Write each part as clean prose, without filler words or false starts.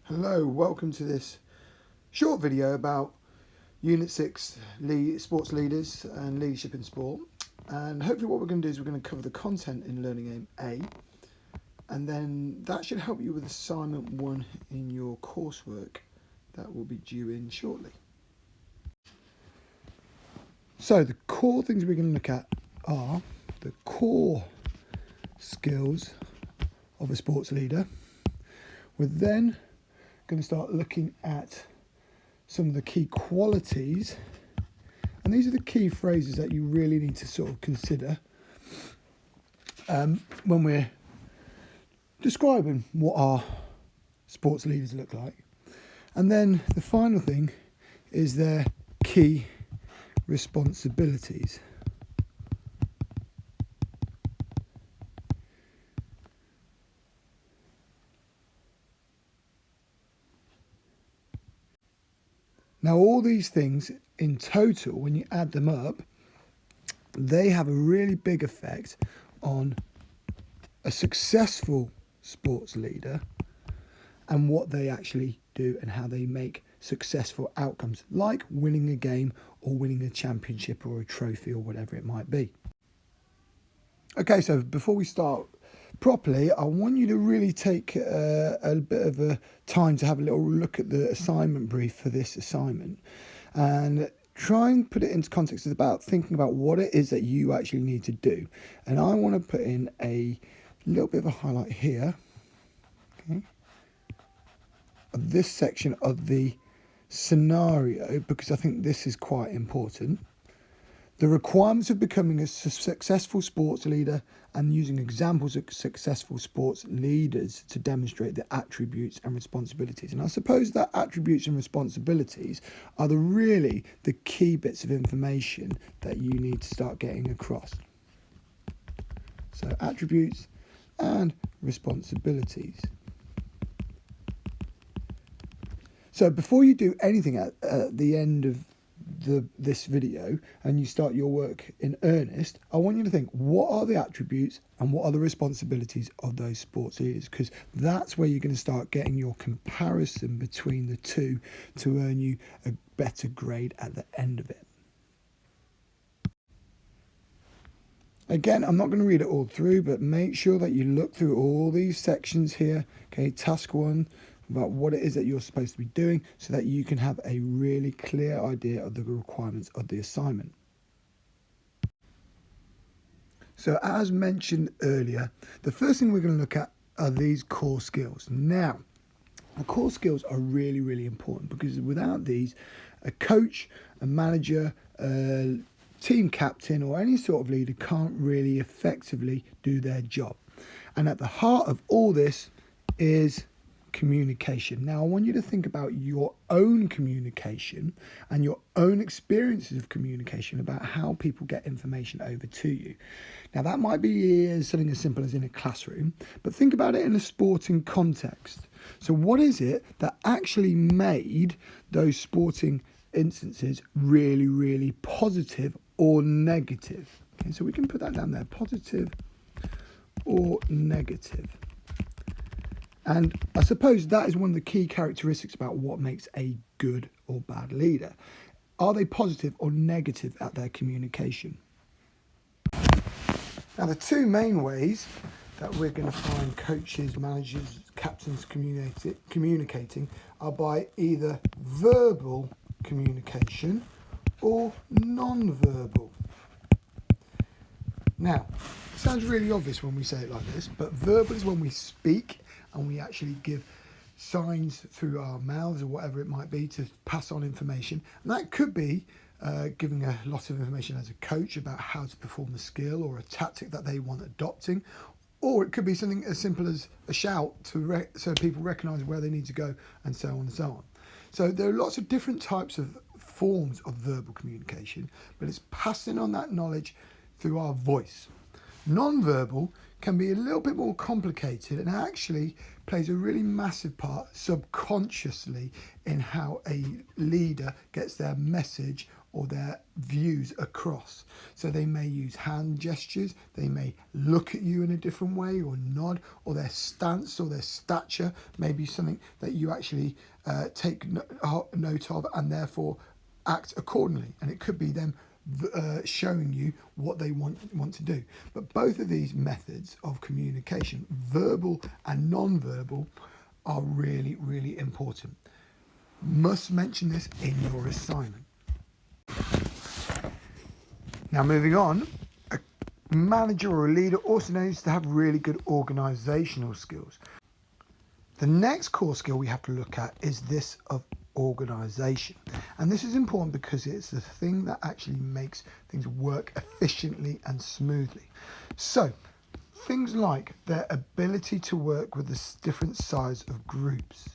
Hello, welcome to this short video about Unit 6 Sports Leaders and Leadership in Sport. And hopefully what we're going to do is we're going to cover the content in Learning Aim A, and then that should help you with assignment 1 in your coursework that will be due in shortly. So the core things we're going to look at are the core skills of a sports leader. We're then going to start looking at some of the key qualities, and these are the key phrases that you really need to sort of consider when we're describing what our sports leaders look like. And then the final thing is their key responsibilities. Now, all these things in total, when you add them up, they have a really big effect on a successful sports leader and what they actually do and how they make successful outcomes, like winning a game or winning a championship or a trophy or whatever it might be. Okay, so before we start properly, I want you to really take a bit of a time to have a little look at the assignment brief for this assignment and try and put it into context. It's about thinking about what it is that you actually need to do. And I want to put in a little bit of a highlight here, okay, of this section of the scenario, because I think this is quite important. The requirements of becoming a successful sports leader and using examples of successful sports leaders to demonstrate the attributes and responsibilities. And I suppose that attributes and responsibilities are really the key bits of information that you need to start getting across. So attributes and responsibilities. So before you do anything at the end of this video and you start your work in earnest, I want you to think, what are the attributes and what are the responsibilities of those sports leaders? Because that's where you're going to start getting your comparison between the two to earn you a better grade at the end of it. Again, I'm not going to read it all through, but make sure that you look through all these sections here. Okay, task 1, about what it is that you're supposed to be doing so that you can have a really clear idea of the requirements of the assignment. So as mentioned earlier, the first thing we're going to look at are these core skills. Now, the core skills are really, really important because without these, a coach, a manager, a team captain or any sort of leader can't really effectively do their job. And at the heart of all this is communication. Now, I want you to think about your own communication and your own experiences of communication about how people get information over to you. Now, that might be something as simple as in a classroom, but think about it in a sporting context. So what is it that actually made those sporting instances really, really positive or negative? Okay, so we can put that down there, positive or negative. And I suppose that is one of the key characteristics about what makes a good or bad leader. Are they positive or negative at their communication? Now, the two main ways that we're going to find coaches, managers, captains communicating are by either verbal communication or non-verbal. Now, it sounds really obvious when we say it like this, but verbal is when we speak and we actually give signs through our mouths or whatever it might be to pass on information. And that could be giving a lot of information as a coach about how to perform a skill or a tactic that they want adopting. Or it could be something as simple as a shout so people recognise where they need to go, and so on and so on. So there are lots of different types of forms of verbal communication, but it's passing on that knowledge through our voice. Non-verbal can be a little bit more complicated and actually plays a really massive part subconsciously in how a leader gets their message or their views across. So they may use hand gestures, they may look at you in a different way or nod, or their stance or their stature may be something that you actually take note of and therefore act accordingly. And it could be them showing you what they want to do. But both of these methods of communication, verbal and non-verbal, are really, really important. Must mention this in your assignment. Now moving on, a manager or a leader also needs to have really good organisational skills. The next core skill we have to look at is this of organisation. And this is important because it's the thing that actually makes things work efficiently and smoothly. So things like their ability to work with the different size of groups.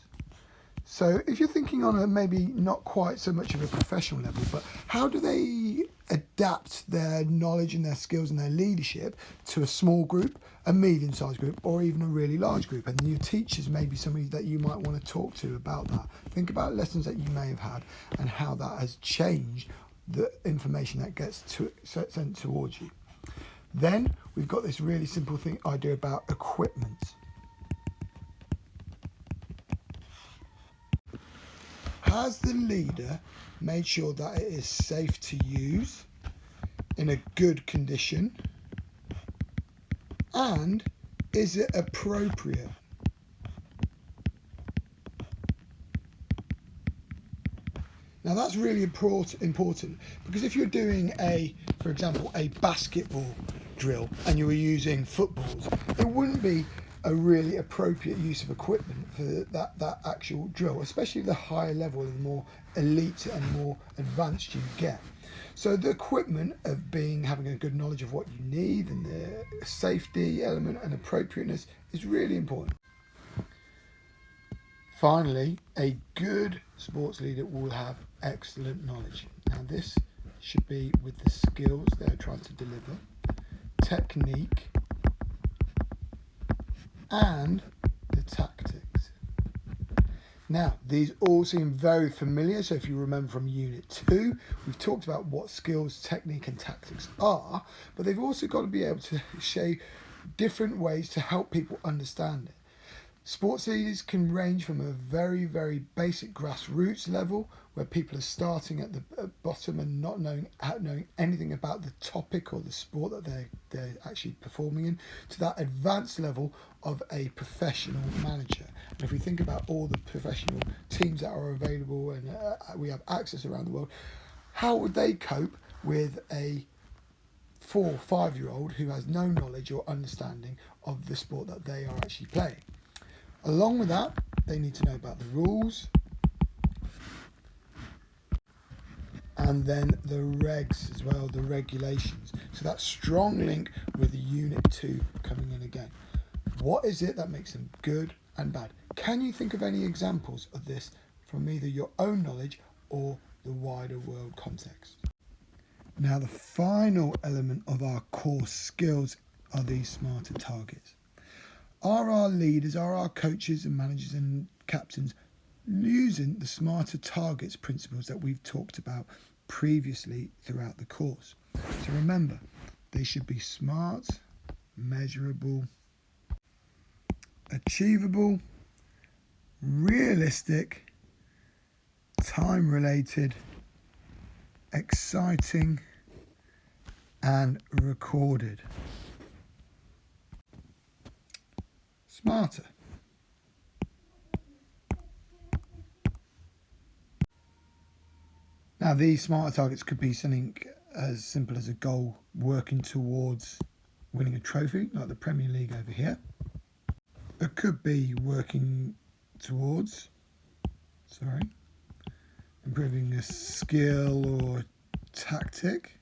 So if you're thinking on a maybe not quite so much of a professional level, but how do they adapt their knowledge and their skills and their leadership to a small group, a medium-sized group, or even a really large group? And your teachers may be somebody that you might want to talk to about that. Think about lessons that you may have had and how that has changed the information that gets sent towards you. Then we've got this really simple idea about equipment. Has the leader made sure that it is safe to use, in a good condition, and is it appropriate? Now that's really important because if you're doing for example, a basketball drill and you were using footballs, it wouldn't be a really appropriate use of equipment for that actual drill, especially the higher level and the more elite and more advanced you get. So the equipment of having a good knowledge of what you need and the safety element and appropriateness is really important. Finally, a good sports leader will have excellent knowledge. Now this should be with the skills they're trying to deliver, technique, and the tactics. Now, these all seem very familiar, so if you remember from Unit 2, we've talked about what skills, technique and tactics are, but they've also got to be able to show different ways to help people understand it. Sports leaders can range from a very, very basic grassroots level, where people are starting at the bottom and not knowing anything about the topic or the sport that they're actually performing in, to that advanced level of a professional manager. And if we think about all the professional teams that are available and we have access around the world, how would they cope with a 4 or 5-year-old who has no knowledge or understanding of the sport that they are actually playing? Along with that, they need to know about the rules and then the regs as well, the regulations. So that strong link with Unit 2 coming in again. What is it that makes them good and bad? Can you think of any examples of this from either your own knowledge or the wider world context? Now, the final element of our core skills are these smarter targets. Are our leaders, are our coaches and managers and captains using the smarter targets principles that we've talked about previously throughout the course? So remember, they should be smart, measurable, achievable, realistic, time-related, exciting, and recorded. Smarter. Now, these smarter targets could be something as simple as a goal working towards winning a trophy, like the Premier League over here. It could be working towards, improving a skill or tactic.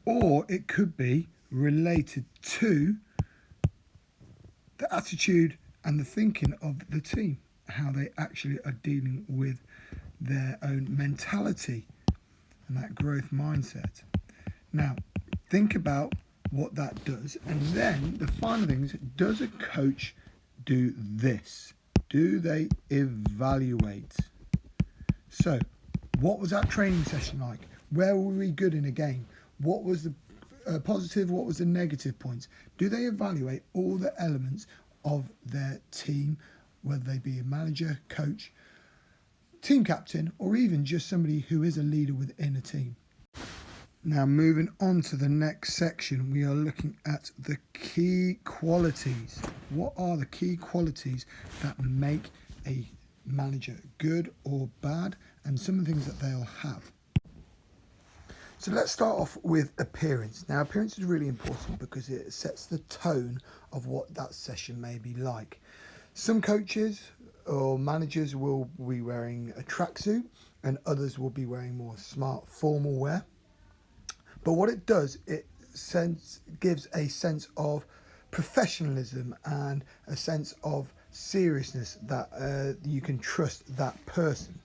Or it could be related to the attitude and the thinking of the team, how they actually are dealing with their own mentality and that growth mindset. Now, think about what that does. And then the final thing is, does a coach do this? Do they evaluate? So, what was that training session like? Where were we good in a game? What was the positive? What was the negative points? Do they evaluate all the elements of their team, whether they be a manager, coach, team captain, or even just somebody who is a leader within a team? Now, moving on to the next section, we are looking at the key qualities. What are the key qualities that make a manager good or bad, and some of the things that they'll have? So let's start off with appearance. Now, appearance is really important because it sets the tone of what that session may be like. Some coaches or managers will be wearing a tracksuit, and others will be wearing more smart formal wear. But what it does, it gives a sense of professionalism and a sense of seriousness that you can trust that person.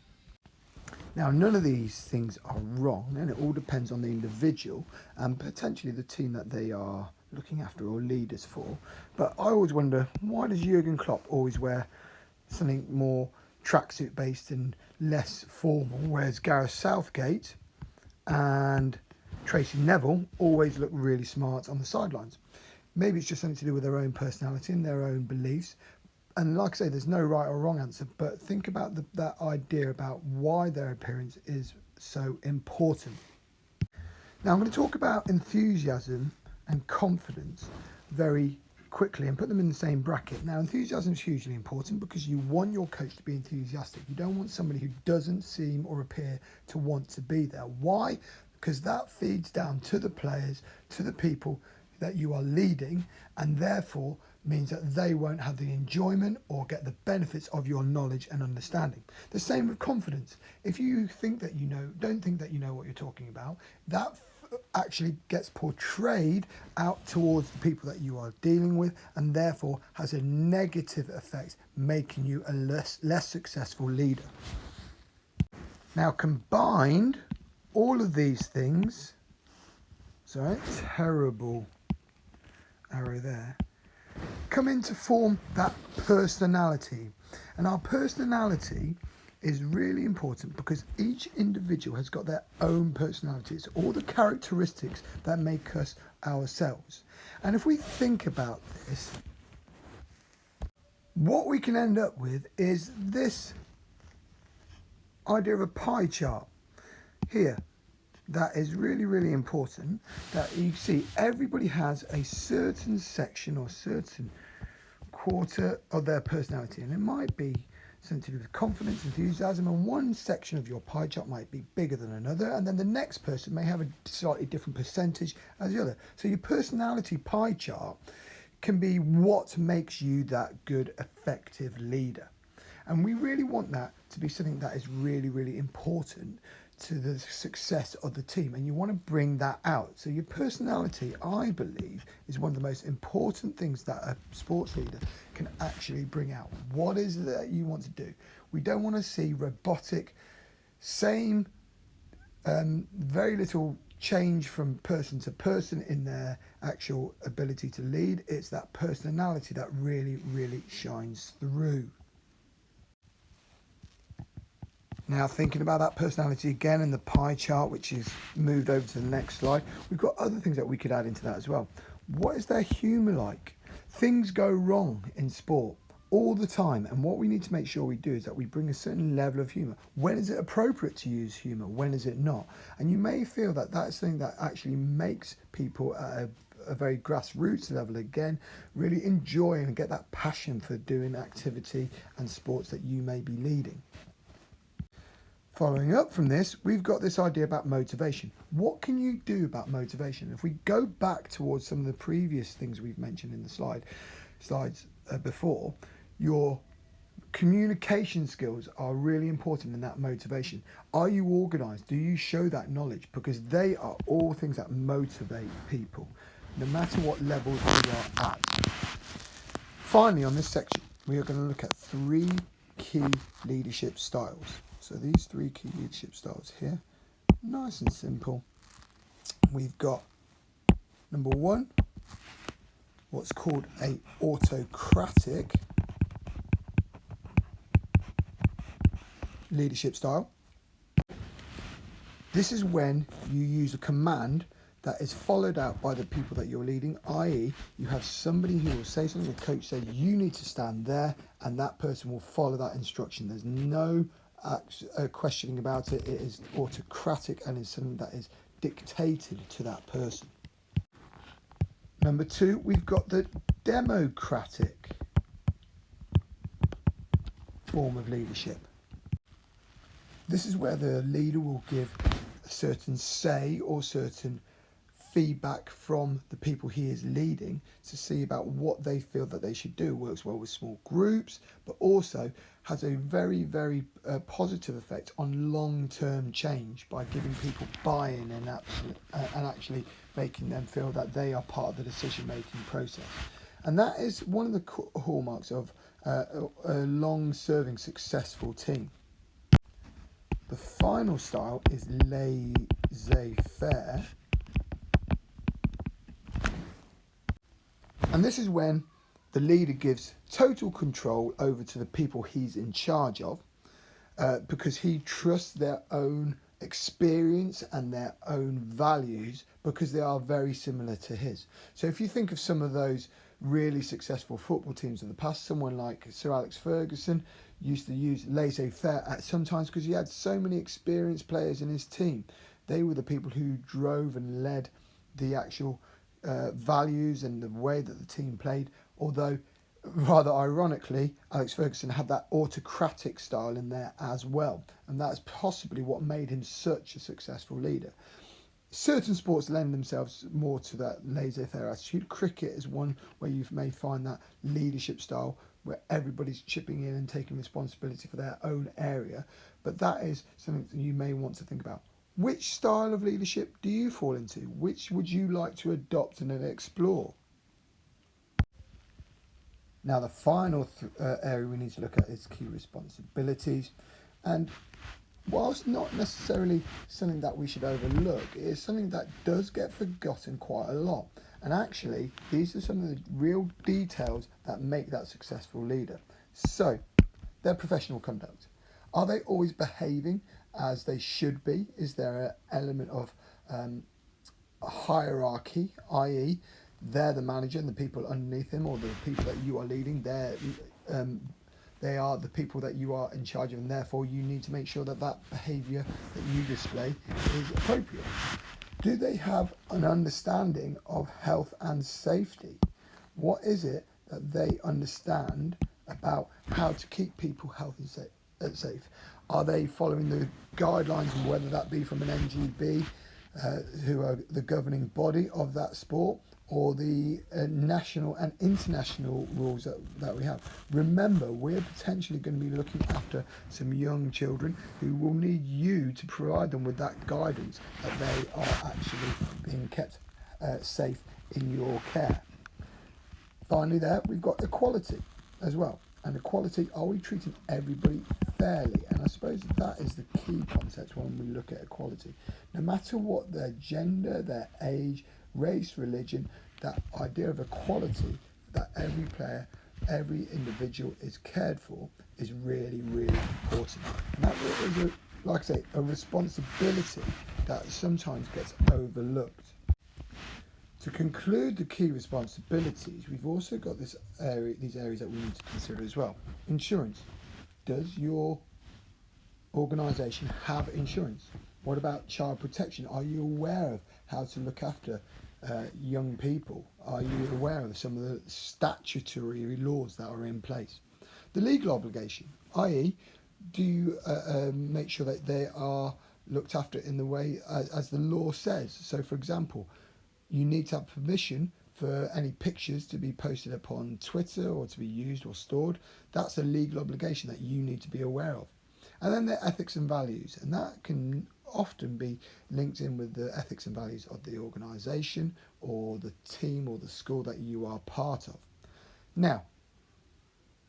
Now, none of these things are wrong, and it all depends on the individual and potentially the team that they are looking after or leaders for. But I always wonder, why does Jurgen Klopp always wear something more tracksuit based and less formal, whereas Gareth Southgate and Tracy Neville always look really smart on the sidelines? Maybe it's just something to do with their own personality and their own beliefs. And like I say, there's no right or wrong answer, but think about that idea about why their appearance is so important. Now, I'm going to talk about enthusiasm and confidence very quickly and put them in the same bracket. Now, enthusiasm is hugely important because you want your coach to be enthusiastic. You don't want somebody who doesn't seem or appear to want to be there. Why? Because that feeds down to the players, to the people that you are leading, and therefore means that they won't have the enjoyment or get the benefits of your knowledge and understanding. The same with confidence. If you think that you know, don't think that you know what you're talking about, that actually gets portrayed out towards the people that you are dealing with, and therefore has a negative effect, making you a less successful leader. Now, combined, all of these things, sorry, terrible arrow there, come in to form that personality. And our personality is really important because each individual has got their own personality. It's all the characteristics that make us ourselves. And if we think about this, what we can end up with is this idea of a pie chart here. That is really, really important, that you see everybody has a certain section or certain quarter of their personality, and it might be something to do with confidence, enthusiasm, and one section of your pie chart might be bigger than another, and then the next person may have a slightly different percentage as the other. So your personality pie chart can be what makes you that good, effective leader. And we really want that to be something that is really, really important to the success of the team, and you want to bring that out. So your personality, I believe, is one of the most important things that a sports leader can actually bring out. What is it that you want to do? We don't want to see robotic, same, very little change from person to person in their actual ability to lead. It's that personality that really, really shines through. Now, thinking about that personality again in the pie chart, which is moved over to the next slide, we've got other things that we could add into that as well. What is their humour like? Things go wrong in sport all the time, and what we need to make sure we do is that we bring a certain level of humour. When is it appropriate to use humour? When is it not? And you may feel that that's something that actually makes people at a very grassroots level again really enjoy and get that passion for doing activity and sports that you may be leading. Following up from this, we've got this idea about motivation. What can you do about motivation? If we go back towards some of the previous things we've mentioned in the slides before, your communication skills are really important in that motivation. Are you organised? Do you show that knowledge? Because they are all things that motivate people, no matter what level you are at. Finally, on this section, we are going to look at 3 key leadership styles. So these 3 key leadership styles here, Nice and simple. We've got number one, what's called a autocratic leadership style. This is when you use a command that is followed out by the people that you're leading, i.e. you have somebody who will say something, the coach says you need to stand there, and that person will follow that instruction. There's no questioning about it. It is autocratic and is something that is dictated to that person. Number two, we've got the democratic form of leadership. This is where the leader will give a certain say or certain feedback from the people he is leading to see about what they feel that they should do. Works well with small groups, but also has a very, very positive effect on long-term change by giving people buy-in and actually making them feel that they are part of the decision-making process. And that is one of the hallmarks of a long-serving, successful team. The final style is laissez-faire. And this is when the leader gives total control over to the people he's in charge of because he trusts their own experience and their own values because they are very similar to his. So if you think of some of those really successful football teams of the past, someone like Sir Alex Ferguson used to use laissez-faire at sometimes because he had so many experienced players in his team. They were the people who drove and led the actual values and the way that the team played, although rather ironically Alex Ferguson had that autocratic style in there as well, and that's possibly what made him such a successful leader. Certain sports lend themselves more to that laissez-faire attitude. Cricket is one where you may find that leadership style where everybody's chipping in and taking responsibility for their own area, but that is something that you may want to think about. Which style of leadership do you fall into? Which would you like to adopt and explore? Now, the final area we need to look at is key responsibilities. And whilst not necessarily something that we should overlook, it is something that does get forgotten quite a lot. And actually, these are some of the real details that make that successful leader. So, their professional conduct. Are they always behaving as they should be? Is there an element of a hierarchy, i.e. they're the manager and the people underneath him or the people that you are leading, they are the people that you are in charge of, and therefore you need to make sure that that behaviour that you display is appropriate. Do they have an understanding of health and safety? What is it that they understand about how to keep people healthy and safe? Are they following the guidelines, whether that be from an NGB, who are the governing body of that sport, or the national and international rules that we have? Remember, we're potentially going to be looking after some young children who will need you to provide them with that guidance that they are actually being kept safe in your care. Finally there, we've got equality as well. And equality, are we treating everybody fairly? And I suppose that is the key concept when we look at equality. No matter what their gender, their age, race, religion, that idea of equality, that every player, every individual is cared for, is really, really important. And that is, like I say, a responsibility that sometimes gets overlooked. To conclude the key responsibilities, we've also got these areas that we need to consider as well. Insurance. Does your organisation have insurance? What about child protection? Are you aware of how to look after young people? Are you aware of some of the statutory laws that are in place? The legal obligation, i.e., do you make sure that they are looked after in the way as the law says? So, for example, you need to have permission for any pictures to be posted upon Twitter or to be used or stored. That's a legal obligation that you need to be aware of. And then the ethics and values, and that can often be linked in with the ethics and values of the organisation or the team or the school that you are part of. Now,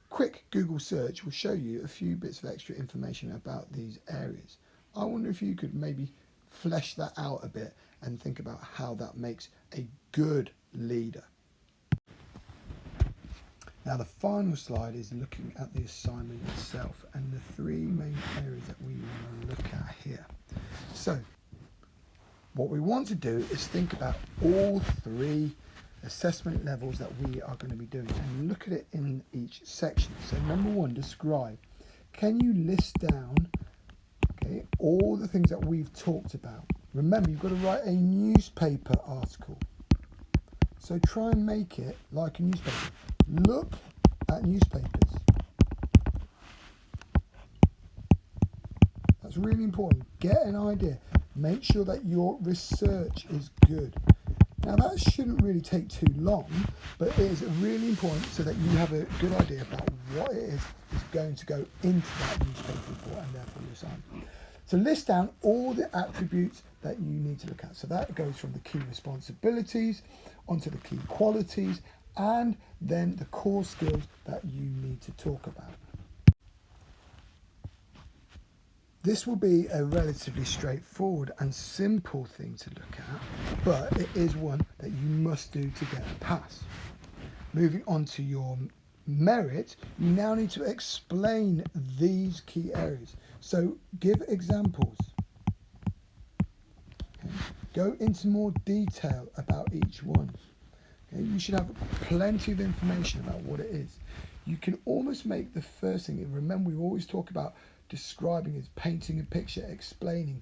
quick Google search will show you a few bits of extra information about these areas. I wonder if you could maybe flesh that out a bit and think about how that makes a good leader. Now the final slide is looking at the assignment itself and the three main areas that we want to look at here. So what we want to do is think about all three assessment levels that we are going to be doing and look at it in each section. So number one, describe. Can you list down all the things that we've talked about? Remember, you've got to write a newspaper article. So try and make it like a newspaper. Look at newspapers. That's really important. Get an idea. Make sure that your research is good. Now that shouldn't really take too long, but it is really important so that you have a good idea about what it is going to go into that newspaper report and therefore your assignment. So list down all the attributes that you need to look at. So that goes from the key responsibilities onto the key qualities and then the core skills that you need to talk about. This will be a relatively straightforward and simple thing to look at, but it is one that you must do to get a pass. Moving on to your merit, you now need to explain these key areas. So give examples. Okay. Go into more detail about each one. Okay. You should have plenty of information about what it is. You can almost make the first thing, and remember we always talk about describing is painting a picture, explaining,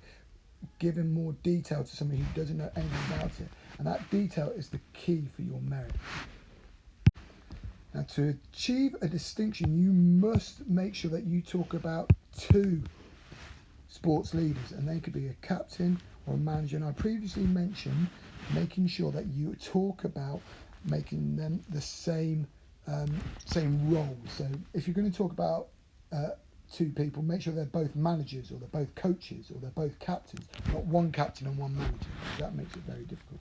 giving more detail to somebody who doesn't know anything about it. And that detail is the key for your merit. Now to achieve a distinction, you must make sure that you talk about two sports leaders, and they could be a captain or a manager. And I previously mentioned making sure that you talk about making them the same role. So if you're going to talk about two people, make sure they're both managers or they're both coaches or they're both captains, not one captain and one manager. That makes it very difficult.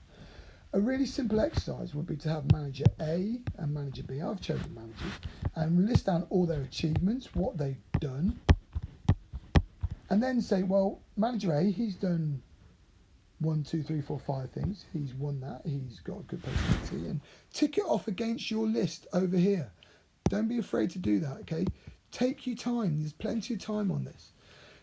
A really simple exercise would be to have manager A and manager B. I've chosen managers, and list down all their achievements, what they've done, and then say, well, manager A, he's done 1, 2, 3, 4, 5 things. He's won that. He's got a good personality, and tick it off against your list over here. Don't be afraid to do that. Okay. Take your time. There's plenty of time on this.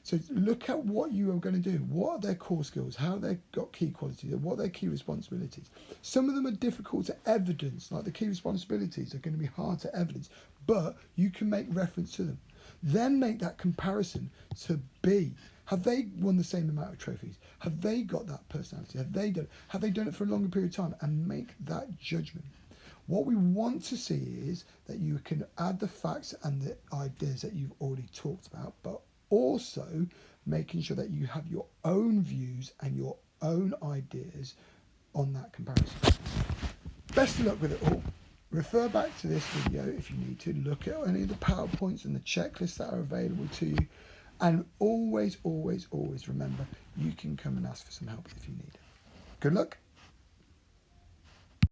So look at what you are going to do. What are their core skills? How they've got key qualities? What are their key responsibilities? Some of them are difficult to evidence, like the key responsibilities are going to be hard to evidence, but you can make reference to them. Then make that comparison to B. Have they won the same amount of trophies? Have they got that personality? Have they done it for a longer period of time? And make that judgment. What we want to see is that you can add the facts and the ideas that you've already talked about, but also making sure that you have your own views and your own ideas on that comparison. Best of luck with it all. Refer back to this video if you need to. Look at any of the PowerPoints and the checklists that are available to you. And always, always, always remember, you can come and ask for some help if you need it. Good luck.